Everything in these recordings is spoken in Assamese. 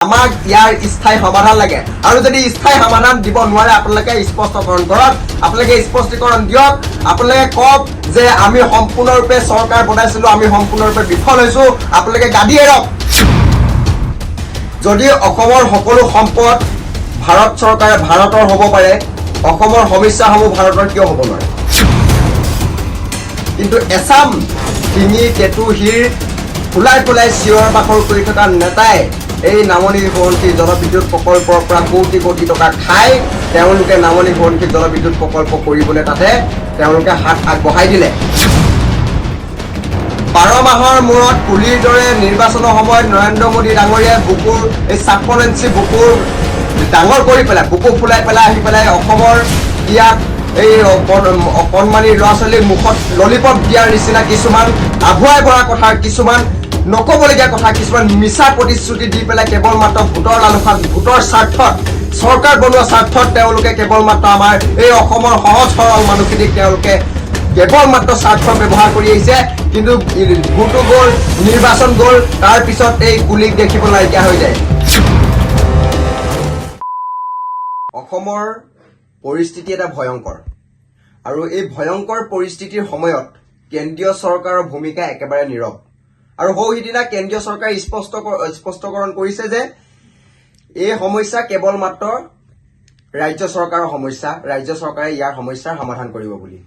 আমাক ইয়াৰ স্থায়ী সমাধান লাগে আৰু যদি স্থায়ী সমাধান দিব নোৱাৰে আপোনালোকে স্পষ্টীকৰণ কৰক আপোনালোকে স্পষ্টীকৰণ দিয়ক আপোনালোকে কওক যে আমি সম্পূৰ্ণৰূপে চৰকাৰ বনাইছিলো আমি সম্পূৰ্ণৰূপে বিফল হৈছো আপোনালোকে গাদী এৰক যদি অসমৰ সকলো সম্পদ ভাৰতৰ হ'ব পাৰে অসমৰ সমস্যাসমূহ ভাৰতৰ কিয় হ'ব নোৱাৰে কিন্তু এছাম ডিঙি টেটু হিৰ ফুলাই চিঞৰ বাখৰ কৰি থকা নেতাই এই নামনি সোৱণশিৰি জলবিদ্যুৎ প্ৰকল্পৰ পৰা কোটি কোটি টকা খাই তেওঁলোকে নামনি সোৱণশিৰি জলবিদ্যুৎ প্ৰকল্প কৰিবলৈ তাতে তেওঁলোকে হাত আগবঢ়াই দিলে 12 মাহৰ মূৰত কুলিৰ দৰে নিৰ্বাচনৰ সময়ত নৰেন্দ্ৰ মোদী ডাঙৰীয়াই বুকুৰ এই 56 ইঞ্চি বুকুৰ ডাঙৰ কৰি পেলাই বুকু ফুলাই পেলাই আহি পেলাই অসমৰ ইয়াত এই অকণমানি ল'ৰা ছোৱালীৰ মুখত ললিপপ দিয়াৰ নিচিনা কিছুমান আভুৱাই ভৰা কথা কিছুমান নকবলগীয়া কথা কিছুমান মিছা প্ৰতিশ্ৰুতি দি পেলাই কেৱল মাত্ৰ ভোটৰ লালসাত ভোটৰ স্বাৰ্থত চৰকাৰ বনোৱা স্বাৰ্থত তেওঁলোকে কেৱল মাত্ৰ আমাৰ এই অসমৰ সহজ সৰল মানুহখিনিক তেওঁলোকে কেৱল মাত্ৰ স্বাৰ্থ ব্যৱহাৰ কৰি আহিছে কিন্তু ভোটো গ'ল নিৰ্বাচন গ'ল তাৰ পিছত এই কুলিক দেখিব নাইকিয়া হৈ যায় অসমৰ পৰিস্থিতি এটা ভয়ংকৰ আৰু এই ভয়ংকৰ পৰিস্থিতিৰ সময়ত কেন্দ্ৰীয় চৰকাৰৰ ভূমিকা একেবাৰে নীৰৱ আৰু সিদিনা কেন্দ্ৰীয় চৰকাৰে স্পষ্টকৰণ কৰিছে যে এই সমস্যা কেৱল মাত্ৰ ৰাজ্য চৰকাৰৰ সমস্যা ৰাজ্য চৰকাৰে ইয়াৰ সমস্যাৰ সমাধান কৰিব বুলি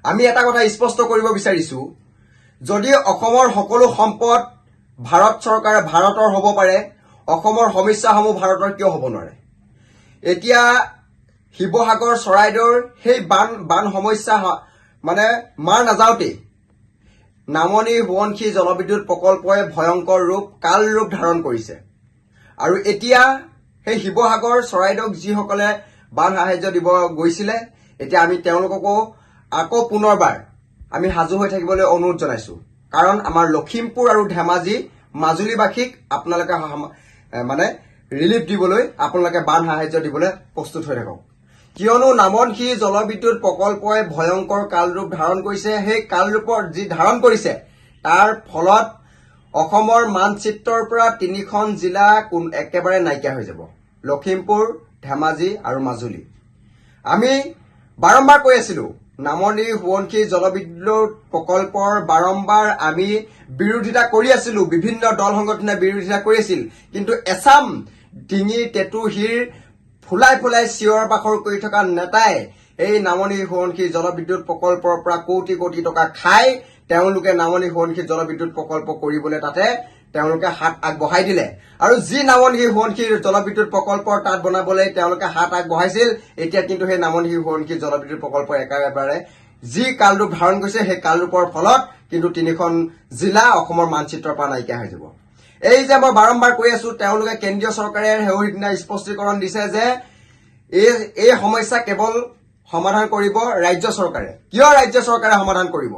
আমি এটা কথা স্পষ্ট কৰিব বিচাৰিছো যদি অসমৰ সকলো সম্পদ ভাৰতৰ হ'ব পাৰে অসমৰ সমস্যাসমূহ ভাৰতৰ কিয় হ'ব নোৱাৰে এতিয়া শিৱসাগৰ চৰাইদেউৰ সেই বান সমস্যা মানে মাৰ নাযাওঁতেই নামনি সোৱণশিৰি জলবিদ্যুৎ প্ৰকল্পই ভয়ংকৰ কাল ৰূপ ধাৰণ কৰিছে আৰু এতিয়া সেই শিৱসাগৰ চৰাইদেউক যিসকলে বান সাহায্য দিব গৈছিলে এতিয়া আমি তেওঁলোককো আকৌ পুনৰবাৰ আমি সাজু হৈ থাকিবলৈ অনুৰোধ জনাইছো কাৰণ আমাৰ লখিমপুৰ আৰু ধেমাজি মাজুলীবাসীক আপোনালোকে মানে ৰিলিফ দিবলৈ আপোনালোকে বান সাহায্য দিবলৈ প্ৰস্তুত হৈ থাকক কিয়নো নামনি জলবিদ্যুৎ প্ৰকল্পই ভয়ংকৰ কালৰূপ ধাৰণ কৰিছে সেই কালৰূপৰ যি ধাৰণ কৰিছে তাৰ ফলত অসমৰ মানচিত্ৰৰ পৰা 3খন জিলা একেবাৰে নাইকিয়া হৈ যাব লখিমপুৰ ধেমাজি আৰু মাজুলী আমি বাৰম্বাৰ কৈ আছিলো নামনি সোৱণশিৰি জলবিদ্যুৎ প্ৰকল্পৰ বাৰম্বাৰ আমি বিৰোধিতা কৰি আছিলো বিভিন্ন দল সংগঠনে বিৰোধিতা কৰি আছিল কিন্তু এছাম ডিঙি টেটু হিৰ ফুলাই চিঞৰ বাখৰ কৰি থকা নেতাই এই নামনি সোৱণশিৰি জলবিদ্যুৎ প্ৰকল্পৰ পৰা কোটি কোটি টকা খাই তেওঁলোকে নামনি সোৱণশিৰি জলবিদ্যুৎ প্ৰকল্প কৰিবলৈ তাতে তেওঁলোকে হাত আগবঢ়াই দিলে আৰু যি নামনি সোৱণশিৰি জলবিদ্যুৎ প্ৰকল্পৰ তাত বনাবলৈ তেওঁলোকে হাত আগবঢ়াইছিল এতিয়া কিন্তু সেই নামনি সোৱণশিৰি জলবিদ্যুৎ প্ৰকল্প একেবাৰে যি কালৰূপ ধাৰণ কৰিছে সেই কালৰূপৰ ফলত কিন্তু 3খন জিলা অসমৰ মানচিত্ৰৰ পৰা নাইকিয়া হৈ যাব এই যে মই বাৰম্বাৰ কৈ আছো তেওঁলোকে কেন্দ্ৰীয় চৰকাৰে সেইদিনা স্পষ্টীকৰণ দিছে যে এই সমস্যা কেৱল সমাধান কৰিব ৰাজ্য চৰকাৰে কিয় ৰাজ্য চৰকাৰে সমাধান কৰিব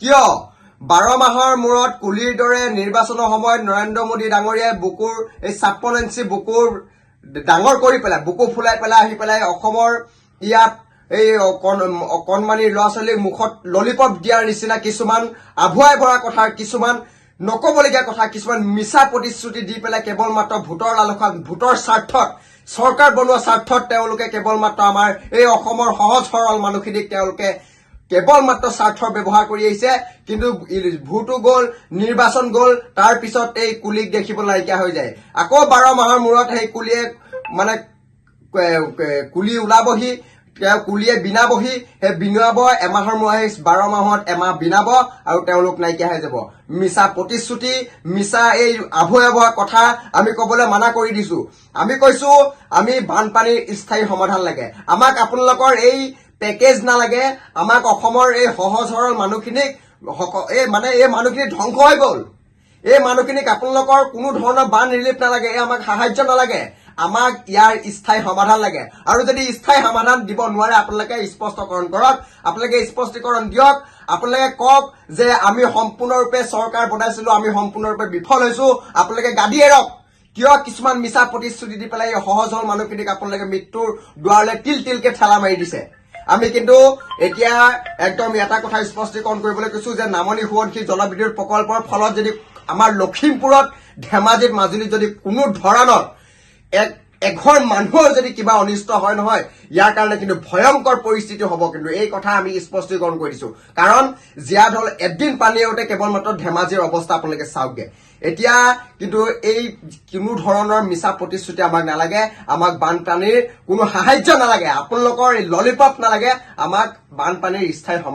কিয় 12 মাহৰ মূৰত কুলিৰ দৰে নিৰ্বাচনৰ সময়ত নৰেন্দ্ৰ মোদী ডাঙৰীয়াই বুকুৰ এই 56 ইঞ্চি বুকুৰ ডাঙৰ কৰি পেলাই বুকু ফুলাই পেলাই আহি পেলাই অসমৰ ইয়াত এই অকণমানি ল'ৰা ছোৱালীৰ মুখত ললিপপ দিয়াৰ নিচিনা কিছুমান আভুৱাই ভৰা কথা কিছুমান নকবলগীয়া কথা কিছুমান মিছা প্ৰতিশ্ৰুতি দি পেলাই কেৱল মাত্ৰ ভোটৰ লালসাত ভোটৰ স্বাৰ্থত চৰকাৰ বনোৱা স্বাৰ্থত তেওঁলোকে কেৱল মাত্ৰ আমাৰ এই অসমৰ সহজ সৰল মানুহখিনিক তেওঁলোকে কেৱল মাত্ৰ স্বাৰ্থ ব্যৱহাৰ কৰি আহিছে কিন্তু ভোটো গ'ল নিৰ্বাচন গ'ল তাৰ পিছত এই কুলিক দেখিব নাইকিয়া হৈ যায় আকৌ 12 মাহৰ মূৰত সেই কুলিয়ে মানে কুলি ওলাবহি কুলিয়ে বিনাবহি সেই বিনাব এমাহৰ মূৰত 12 মাহত এমাহ বিনাব আৰু তেওঁলোক নাইকিয়া হৈ যাব মিছা প্ৰতিশ্ৰুতি মিছা এই আভুৱা কথা আমি কবলৈ মানা কৰি দিছো আমি কৈছো আমি বানপানীৰ স্থায়ী সমাধান লাগে আমাক আপোনালোকৰ এই পেকেজ নালাগে আমাক অসমৰ এই সহজ সৰল মানুহখিনিক এই মানুহখিনি ধ্বংস হৈ গ'ল এই মানুহখিনিক আপোনালোকৰ কোনো ধৰণৰ বান ৰিলিফ নালাগে এই আমাক সাহায্য নালাগে আমাক ইয়াৰ স্থায়ী সমাধান লাগে আৰু যদি স্থায়ী সমাধান দিব নোৱাৰে আপোনালোকে স্পষ্টীকৰণ কৰক আপোনালোকে স্পষ্টীকৰণ দিয়ক আপোনালোকে কওক যে আমি সম্পূৰ্ণৰূপে চৰকাৰ বনাইছিলো আমি সম্পূৰ্ণৰূপে বিফল হৈছো আপোনালোকে গাদী এৰক কিয় কিছুমান মিছা প্ৰতিশ্ৰুতি দি পেলাই সহজ সৰল মানুহখিনিক আপোনালোকে মৃত্যুৰ দুৱাৰলৈ তিলকে ঠেলা মাৰি দিছে আমি কিন্তু এতিয়া একদম এটা কথা স্পষ্টীকৰণ কৰিবলৈ কৈছো যে নামনি সোৱণশিৰি জলবিদ্যুৎ প্ৰকল্পৰ ফলত যদি আমাৰ লখিমপুৰত ধেমাজিত মাজুলীত যদি কোনো ধৰণৰ এঘৰ মানুহৰ যদি কিবা অনিষ্ট হয় নহয়, ইয়াৰ কাৰণে কিন্তু ভয়ংকৰ পৰিস্থিতি হ'ব। কিন্তু এই কথা আমি স্পষ্টীকৰণ কৰি দিছো। কাৰণ জীয়া ঢল এদিন পানী আহোঁতে কেৱল মাত্ৰ ধেমাজিৰ অৱস্থা আপোনালোকে চাওকগে। এতিয়া কিন্তু এই কোনো ধৰণৰ মিছা প্ৰতিশ্ৰুতি আমাক নালাগে, আমাক বানপানীৰ কোনো সাহায্য নালাগে, আপোনালোকৰ ললিপপ নালাগে, আমাক বানপানীৰ স্থায়ী